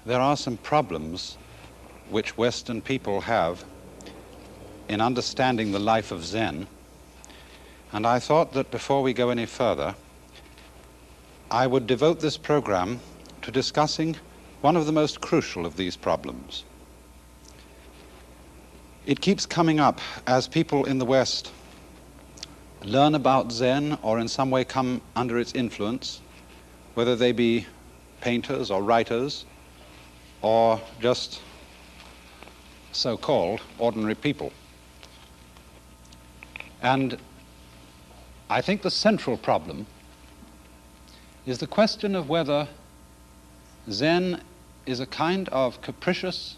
there are some problems which Western people have in understanding the life of Zen, and I thought that before we go any further, I would devote this program to discussing one of the most crucial of these problems. It keeps coming up as people in the West learn about Zen or in some way come under its influence, whether they be painters or writers or just so-called ordinary people. And I think the central problem is the question of whether Zen is a kind of capricious,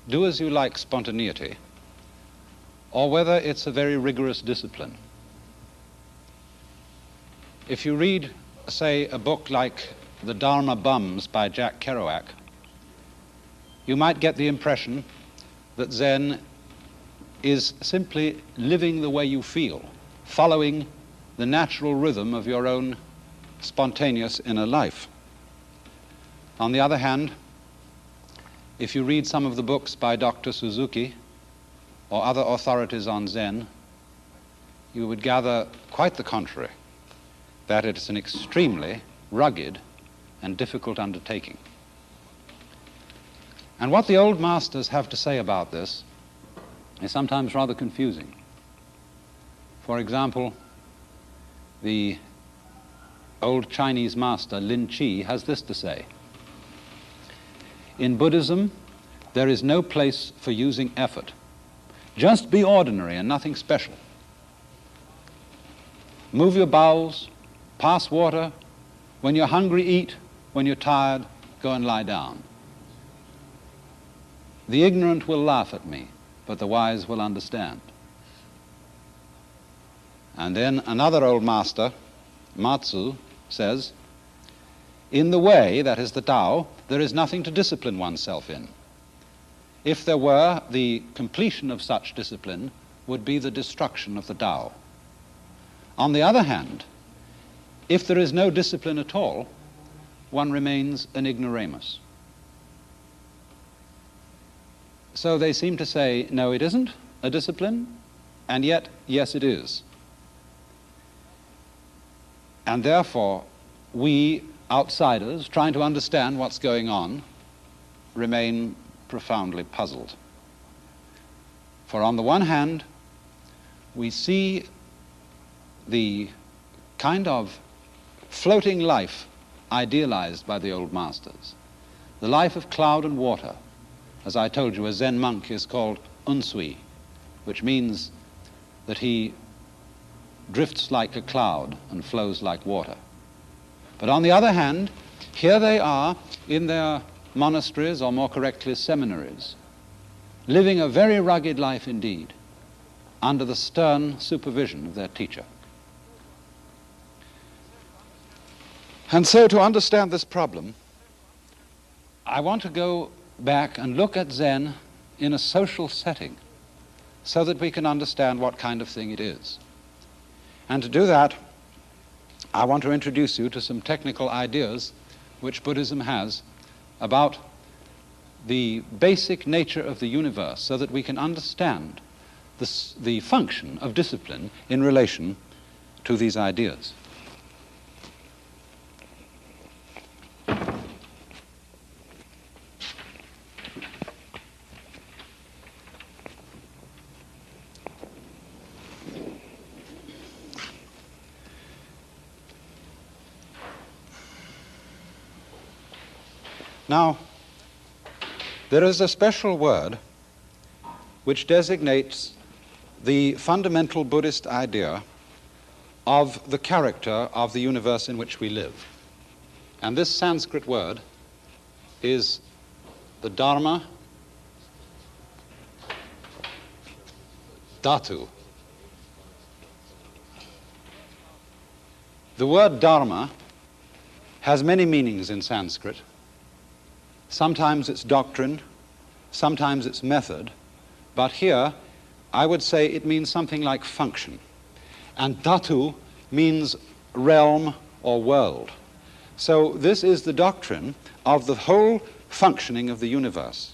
do-as-you-like spontaneity, or whether it's a very rigorous discipline. If you read, say, a book like The Dharma Bums by Jack Kerouac, you might get the impression that Zen is simply living the way you feel, following the natural rhythm of your own spontaneous inner life. On the other hand, if you read some of the books by Dr. Suzuki or other authorities on Zen, you would gather quite the contrary, that it is an extremely rugged and difficult undertaking. And what the old masters have to say about this is sometimes rather confusing. For example, the old Chinese master Lin Chi has this to say: in Buddhism, there is no place for using effort. Just be ordinary and nothing special. Move your bowels, pass water. When you're hungry, eat. When you're tired, go and lie down. The ignorant will laugh at me, but the wise will understand. And then another old master, Matsu, says, in the way, that is the Tao, there is nothing to discipline oneself in. If there were, the completion of such discipline would be the destruction of the Tao. On the other hand, if there is no discipline at all, one remains an ignoramus. So they seem to say, no, it isn't a discipline, and yet, yes, it is. And therefore, we outsiders, trying to understand what's going on, remain profoundly puzzled. For on the one hand, we see the kind of floating life idealized by the old masters, the life of cloud and water. As I told you, a Zen monk is called unsui, which means that he drifts like a cloud and flows like water. But on the other hand, here they are in their monasteries, or more correctly seminaries, living a very rugged life indeed, under the stern supervision of their teacher. And so to understand this problem, I want to go back and look at Zen in a social setting so that we can understand what kind of thing it is. And to do that, I want to introduce you to some technical ideas which Buddhism has about the basic nature of the universe so that we can understand the function of discipline in relation to these ideas. Now, there is a special word which designates the fundamental Buddhist idea of the character of the universe in which we live. And this Sanskrit word is the Dharma Dhatu. The word Dharma has many meanings in Sanskrit. Sometimes it's doctrine, sometimes it's method, but here I would say it means something like function. And dhatu means realm or world. So this is the doctrine of the whole functioning of the universe.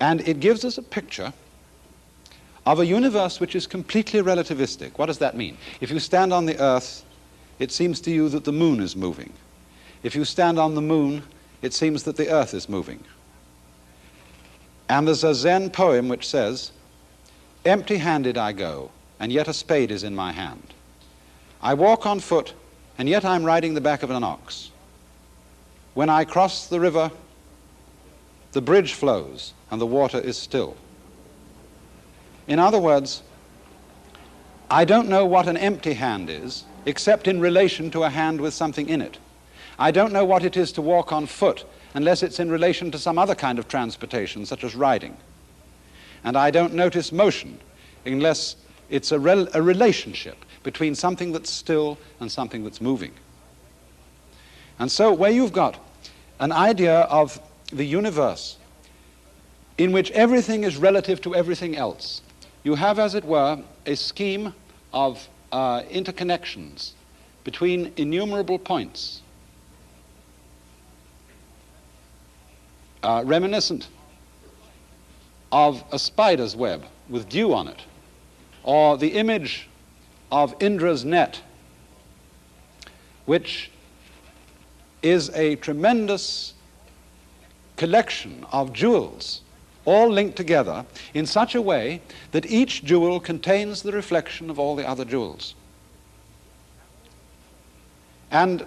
And it gives us a picture of a universe which is completely relativistic. What does that mean? If you stand on the earth, it seems to you that the moon is moving. If you stand on the moon, it seems that the earth is moving. And there's a Zen poem which says, "Empty-handed I go, and yet a spade is in my hand. I walk on foot, and yet I'm riding the back of an ox. When I cross the river, the bridge flows, and the water is still." In other words, I don't know what an empty hand is, except in relation to a hand with something in it. I don't know what it is to walk on foot, unless it's in relation to some other kind of transportation, such as riding. And I don't notice motion, unless it's a relationship between something that's still and something that's moving. And so where you've got an idea of the universe in which everything is relative to everything else, you have, as it were, a scheme of interconnections between innumerable points, reminiscent of a spider's web with dew on it, or the image of Indra's net, which is a tremendous collection of jewels, all linked together in such a way that each jewel contains the reflection of all the other jewels. And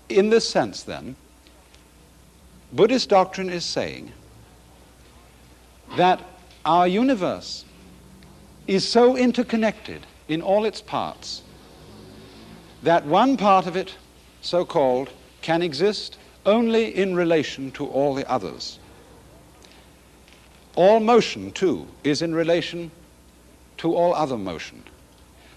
in this sense, then, Buddhist doctrine is saying that our universe is so interconnected in all its parts that one part of it, so-called, can exist only in relation to all the others. All motion, too, is in relation to all other motion.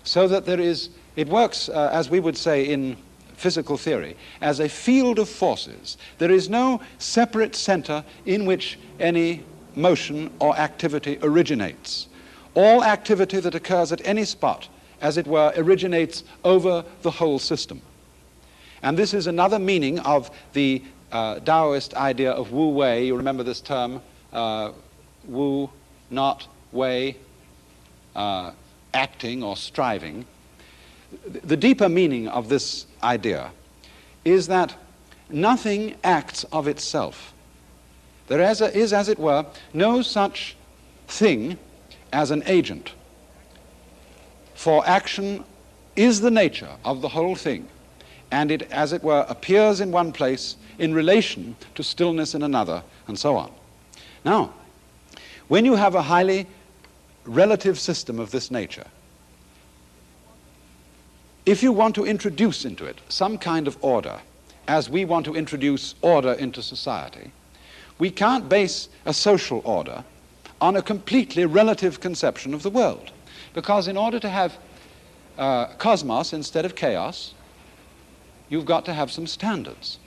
So that there is, it works, as we would say in physical theory, as a field of forces. There is no separate center in which any motion or activity originates. All activity that occurs at any spot, as it were, originates over the whole system. And this is another meaning of the Taoist idea of Wu Wei. You remember this term, Wu, not Wei, acting or striving. The deeper meaning of this idea is that nothing acts of itself. There is, as it were, no such thing as an agent, for action is the nature of the whole thing, and it, as it were, appears in one place in relation to stillness in another, and so on. Now, when you have a highly relative system of this nature, if you want to introduce into it some kind of order, as we want to introduce order into society, we can't base a social order on a completely relative conception of the world. Because in order to have cosmos instead of chaos, you've got to have some standards.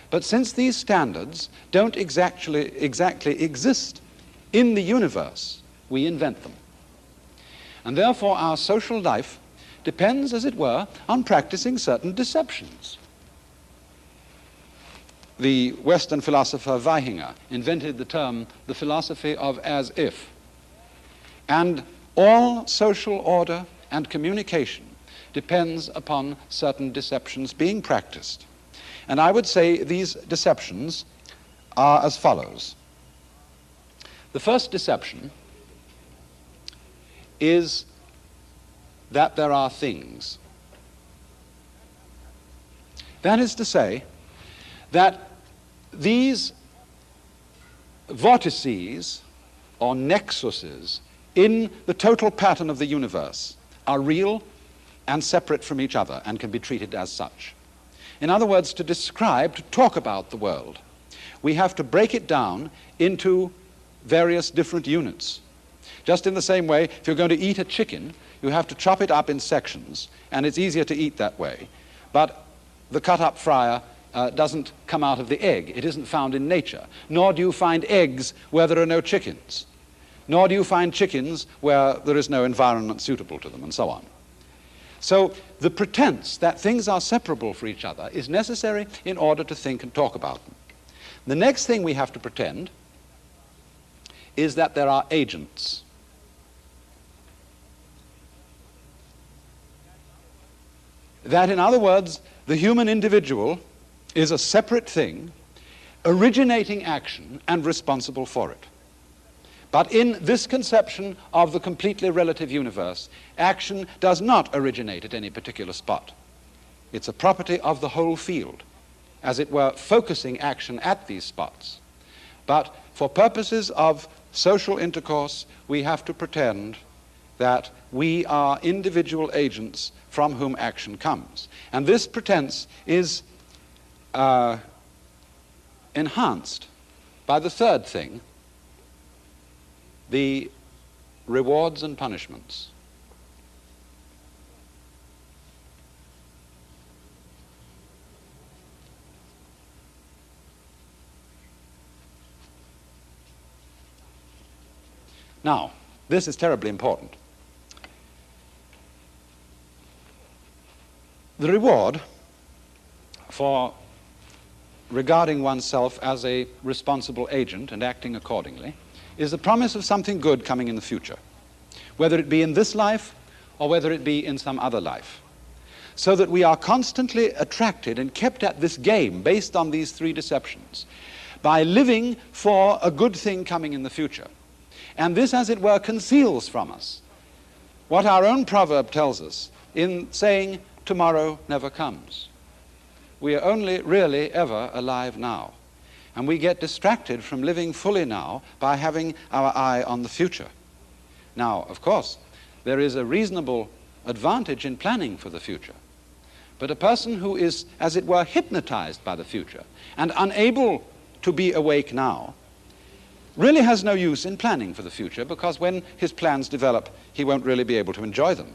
But since these standards don't exactly exist in the universe, we invent them. And therefore our social life depends, as it were, on practicing certain deceptions. The Western philosopher Weihinger invented the term, the philosophy of as if. And all social order and communication depends upon certain deceptions being practiced. And I would say these deceptions are as follows. The first deception is that there are things. That is to say, that these vortices or nexuses in the total pattern of the universe are real and separate from each other and can be treated as such. In other words, to describe, to talk about the world, we have to break it down into various different units. Just in the same way, if you're going to eat a chicken, you have to chop it up in sections, and it's easier to eat that way. But the cut-up fryer doesn't come out of the egg. It isn't found in nature. Nor do you find eggs where there are no chickens. Nor do you find chickens where there is no environment suitable to them, and so on. So the pretense that things are separable for each other is necessary in order to think and talk about them. The next thing we have to pretend is that there are agents. That, in other words, the human individual is a separate thing, originating action and responsible for it. But in this conception of the completely relative universe, action does not originate at any particular spot. It's a property of the whole field, as it were, focusing action at these spots. But for purposes of social intercourse, we have to pretend that we are individual agents from whom action comes. And this pretense is enhanced by the third thing, the rewards and punishments. Now, this is terribly important. The reward for regarding oneself as a responsible agent and acting accordingly is the promise of something good coming in the future, whether it be in this life or whether it be in some other life, so that we are constantly attracted and kept at this game based on these three deceptions by living for a good thing coming in the future. And this, as it were, conceals from us what our own proverb tells us in saying, tomorrow never comes. We are only really ever alive now. And we get distracted from living fully now by having our eye on the future. Now, of course, there is a reasonable advantage in planning for the future. But a person who is, as it were, hypnotized by the future and unable to be awake now really has no use in planning for the future, because when his plans develop, he won't really be able to enjoy them.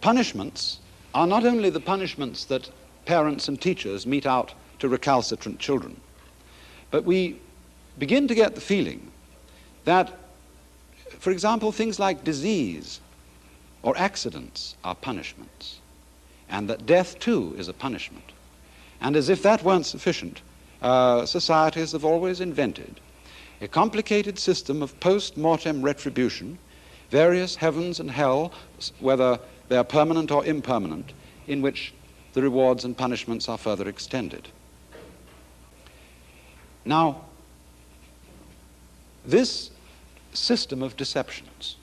Punishments are not only the punishments that parents and teachers mete out to recalcitrant children, but we begin to get the feeling that, for example, things like disease or accidents are punishments, and that death too is a punishment. And as if that weren't sufficient, societies have always invented a complicated system of post-mortem retribution, various heavens and hell, whether they are permanent or impermanent, in which the rewards and punishments are further extended. Now, this system of deceptions,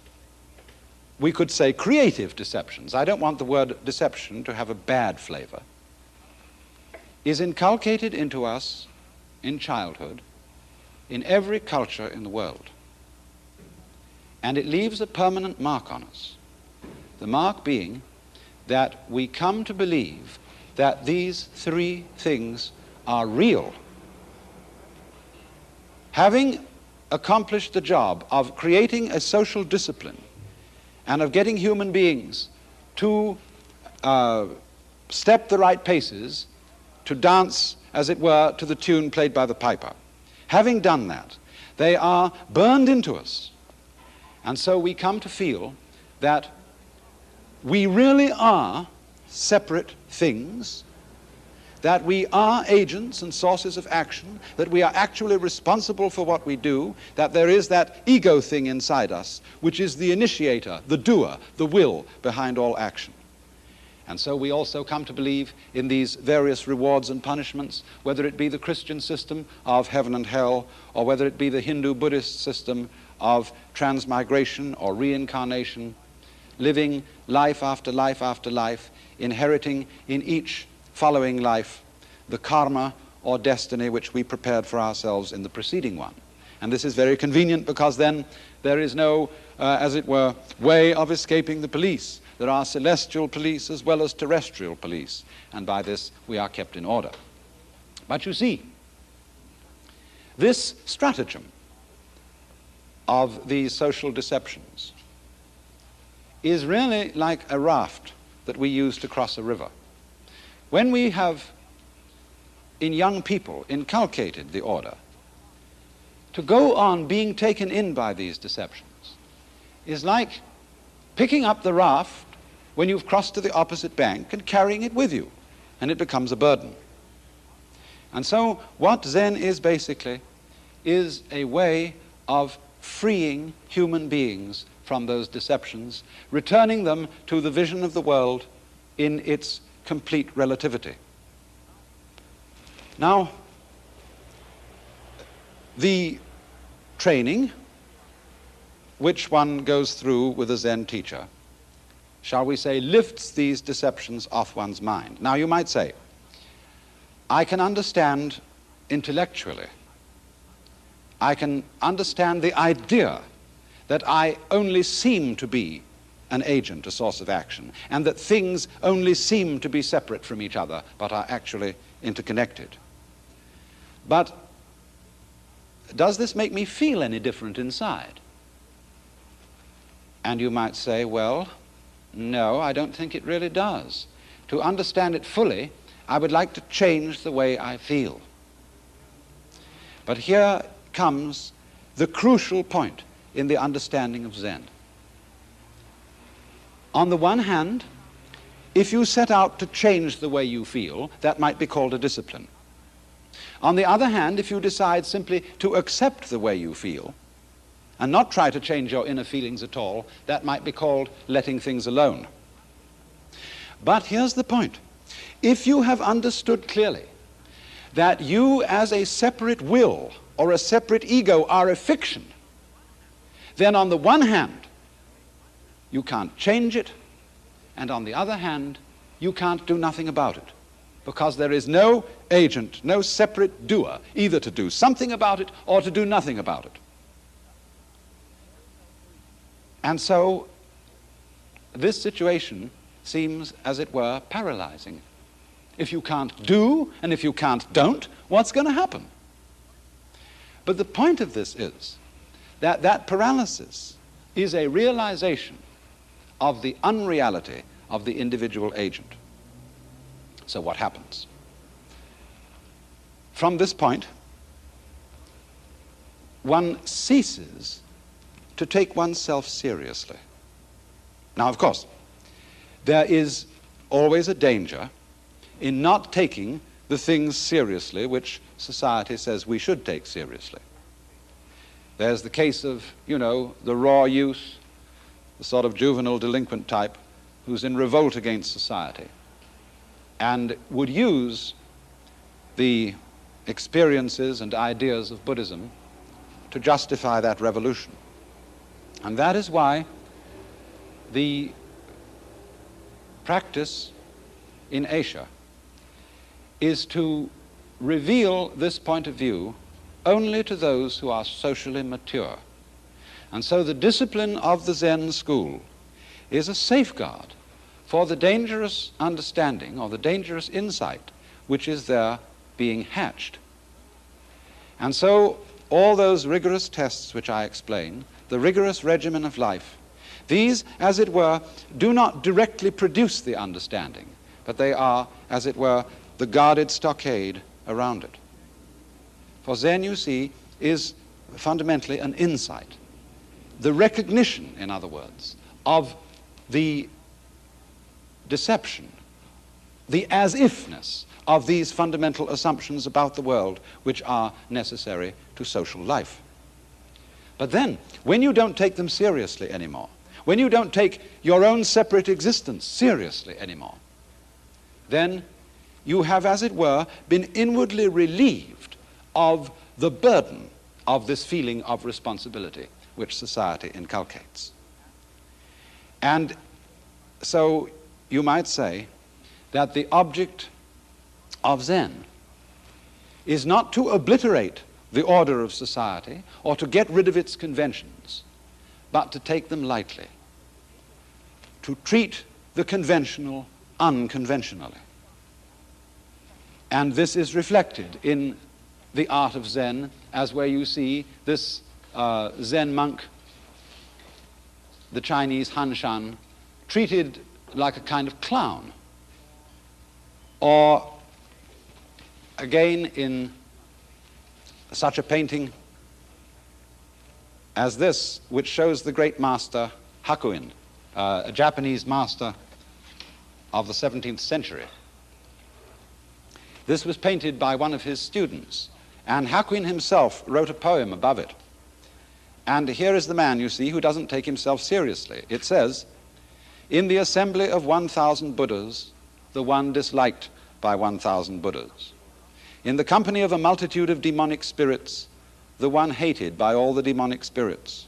we could say creative deceptions, I don't want the word deception to have a bad flavor, is inculcated into us in childhood in every culture in the world. And it leaves a permanent mark on us. The mark being that we come to believe that these three things are real. Having accomplished the job of creating a social discipline and of getting human beings to step the right paces, to dance, as it were, to the tune played by the piper. Having done that, they are burned into us. And so we come to feel that we really are separate things, that we are agents and sources of action, that we are actually responsible for what we do, that there is that ego thing inside us, which is the initiator, the doer, the will behind all action. And so we also come to believe in these various rewards and punishments, whether it be the Christian system of heaven and hell, or whether it be the Hindu-Buddhist system of transmigration or reincarnation, living life after life after life, inheriting in each following life the karma or destiny which we prepared for ourselves in the preceding one. And this is very convenient, because then there is no, as it were, way of escaping the police. There are celestial police as well as terrestrial police, and by this we are kept in order. But you see, this stratagem of these social deceptions is really like a raft that we use to cross a river. When we have, in young people, inculcated the order, to go on being taken in by these deceptions is like picking up the raft when you've crossed to the opposite bank and carrying it with you, and it becomes a burden. And so what Zen is basically is a way of freeing human beings from those deceptions, returning them to the vision of the world in its complete relativity. Now, the training which one goes through with a Zen teacher, shall we say, lifts these deceptions off one's mind. Now, you might say, I can understand intellectually, I can understand the idea that I only seem to be an agent, a source of action, and that things only seem to be separate from each other, but are actually interconnected. But does this make me feel any different inside? And you might say, well, no, I don't think it really does. To understand it fully, I would like to change the way I feel. But here comes the crucial point in the understanding of Zen. On the one hand, if you set out to change the way you feel, that might be called a discipline. On the other hand, if you decide simply to accept the way you feel and not try to change your inner feelings at all, that might be called letting things alone. But here's the point. If you have understood clearly that you as a separate will or a separate ego are a fiction, then on the one hand, you can't change it, and on the other hand, you can't do nothing about it, because there is no agent, no separate doer, either to do something about it or to do nothing about it. And so this situation seems, as it were, paralyzing. If you can't do, and if you don't, what's going to happen? But the point of this is that that paralysis is a realization of the unreality of the individual agent. So what happens? From this point, one ceases to take oneself seriously. Now, of course, there is always a danger in not taking the things seriously which society says we should take seriously. There's the case of, the raw youth, the sort of juvenile delinquent type who's in revolt against society and would use the experiences and ideas of Buddhism to justify that revolution. And that is why the practice in Asia is to reveal this point of view only to those who are socially mature. And so the discipline of the Zen school is a safeguard for the dangerous understanding or the dangerous insight which is there being hatched. And so all those rigorous tests which I explain, the rigorous regimen of life, these, as it were, do not directly produce the understanding, but they are, as it were, the guarded stockade around it. For Zen, you see, is fundamentally an insight. The recognition, in other words, of the deception, the as-ifness of these fundamental assumptions about the world which are necessary to social life. But then, when you don't take them seriously anymore, when you don't take your own separate existence seriously anymore, then you have, as it were, been inwardly relieved of the burden of this feeling of responsibility which society inculcates. And so you might say that the object of Zen is not to obliterate the order of society or to get rid of its conventions, but to take them lightly, to treat the conventional unconventionally. And this is reflected in the art of Zen, as where you see this Zen monk, the Chinese Han Shan, treated like a kind of clown. Or again in such a painting as this, which shows the great master Hakuin, a Japanese master of the 17th century. This was painted by one of his students, and Hakuin himself wrote a poem above it. And here is the man, you see, who doesn't take himself seriously. It says, "In the assembly of 1,000 Buddhas, the one disliked by 1,000 Buddhas. In the company of a multitude of demonic spirits, the one hated by all the demonic spirits.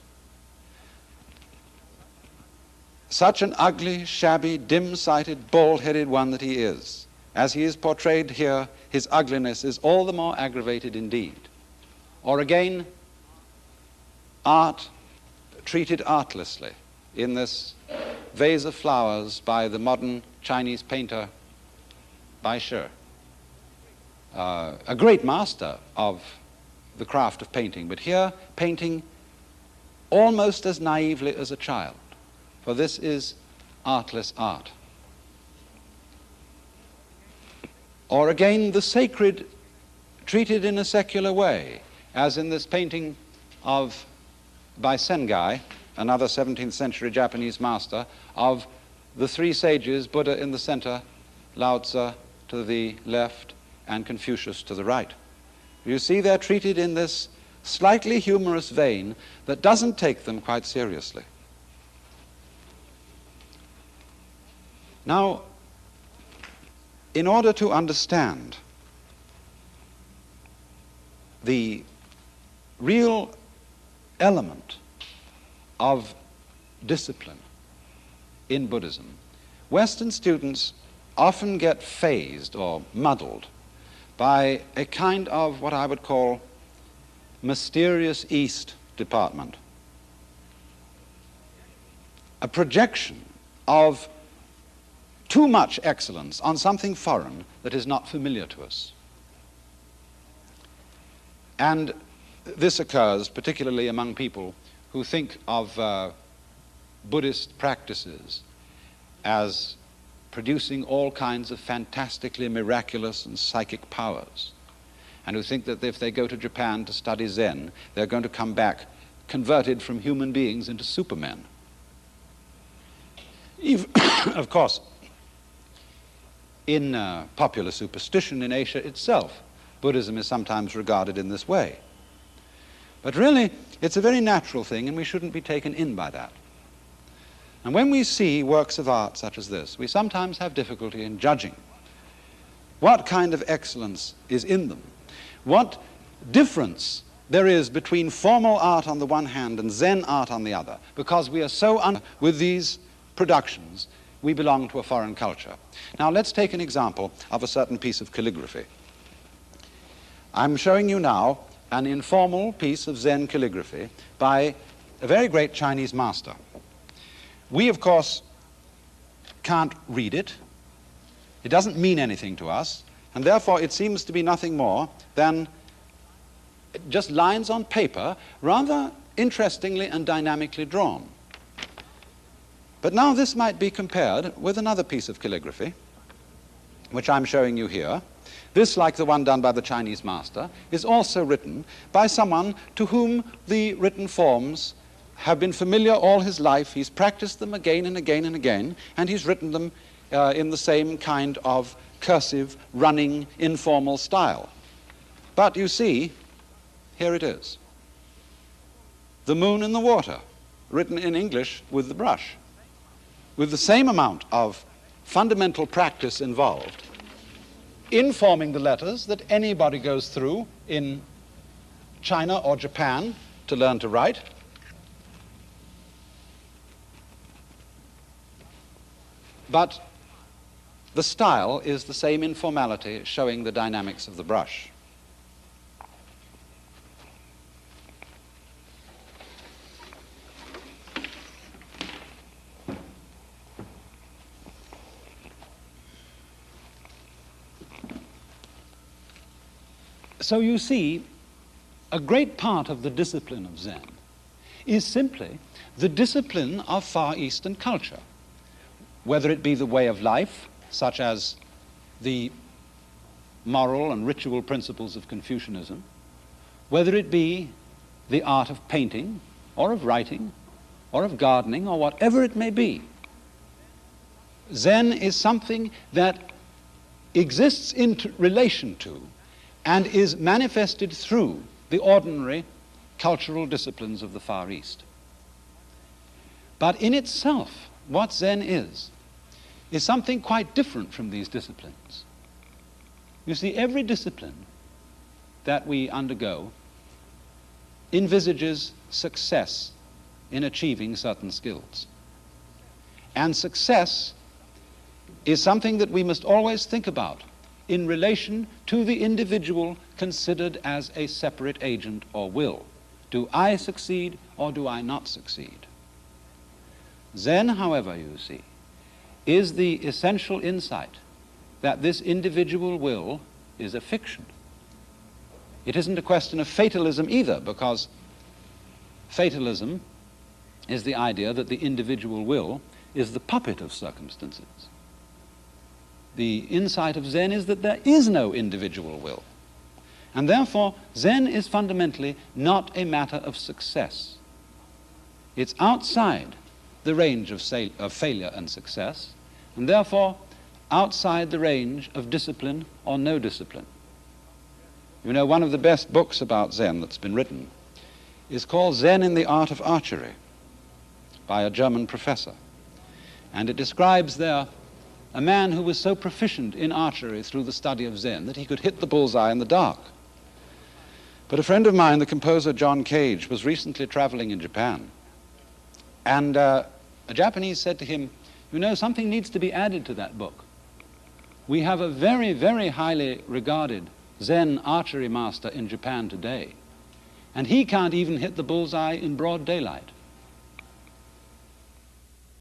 Such an ugly, shabby, dim-sighted, bald-headed one that he is. As he is portrayed here, his ugliness is all the more aggravated indeed." Or again, art treated artlessly in this vase of flowers by the modern Chinese painter Bai Shi, a great master of the craft of painting, but here painting almost as naively as a child, for this is artless art. Or again, the sacred treated in a secular way, as in this painting by Sengai, another 17th century Japanese master, of the three sages, Buddha in the center, Lao Tzu to the left, and Confucius to the right. You see, they're treated in this slightly humorous vein that doesn't take them quite seriously. Now, in order to understand the real element of discipline in Buddhism, Western students often get phased or muddled by a kind of what I would call mysterious East department, a projection of too much excellence on something foreign that is not familiar to us. And this occurs particularly among people who think of Buddhist practices as producing all kinds of fantastically miraculous and psychic powers, and who think that if they go to Japan to study Zen, they're going to come back converted from human beings into supermen. Of course, in popular superstition in Asia itself, Buddhism is sometimes regarded in this way. But really, it's a very natural thing, and we shouldn't be taken in by that. And when we see works of art such as this, we sometimes have difficulty in judging what kind of excellence is in them, what difference there is between formal art on the one hand and Zen art on the other, because we are so with these productions, we belong to a foreign culture. Now let's take an example of a certain piece of calligraphy. I'm showing you now an informal piece of Zen calligraphy by a very great Chinese master. We, of course, can't read it. It doesn't mean anything to us, and therefore it seems to be nothing more than just lines on paper, rather interestingly and dynamically drawn. But now this might be compared with another piece of calligraphy, which I'm showing you here. This, like the one done by the Chinese master, is also written by someone to whom the written forms have been familiar all his life. He's practiced them again and again and again, and he's written them in the same kind of cursive, running, informal style. But you see, here it is. The moon in the water, written in English with the brush, with the same amount of fundamental practice involved in forming the letters that anybody goes through in China or Japan to learn to write. But the style is the same informality, showing the dynamics of the brush. So you see, a great part of the discipline of Zen is simply the discipline of Far Eastern culture, whether it be the way of life, such as the moral and ritual principles of Confucianism, whether it be the art of painting, or of writing, or of gardening, or whatever it may be. Zen is something that exists in relation to and is manifested through the ordinary cultural disciplines of the Far East. But in itself, what Zen is something quite different from these disciplines. You see, every discipline that we undergo envisages success in achieving certain skills. And success is something that we must always think about in relation to the individual considered as a separate agent or will. Do I succeed or do I not succeed? Zen, however, you see, is the essential insight that this individual will is a fiction. It isn't a question of fatalism either, because fatalism is the idea that the individual will is the puppet of circumstances. The insight of Zen is that there is no individual will. And therefore, Zen is fundamentally not a matter of success. It's outside the range of failure and success, and therefore outside the range of discipline or no discipline. You know, one of the best books about Zen that's been written is called Zen in the Art of Archery by a German professor. And it describes there a man who was so proficient in archery through the study of Zen that he could hit the bullseye in the dark. But a friend of mine, the composer John Cage, was recently traveling in Japan. And a Japanese said to him, you know, something needs to be added to that book. We have a very, very highly regarded Zen archery master in Japan today, and he can't even hit the bullseye in broad daylight.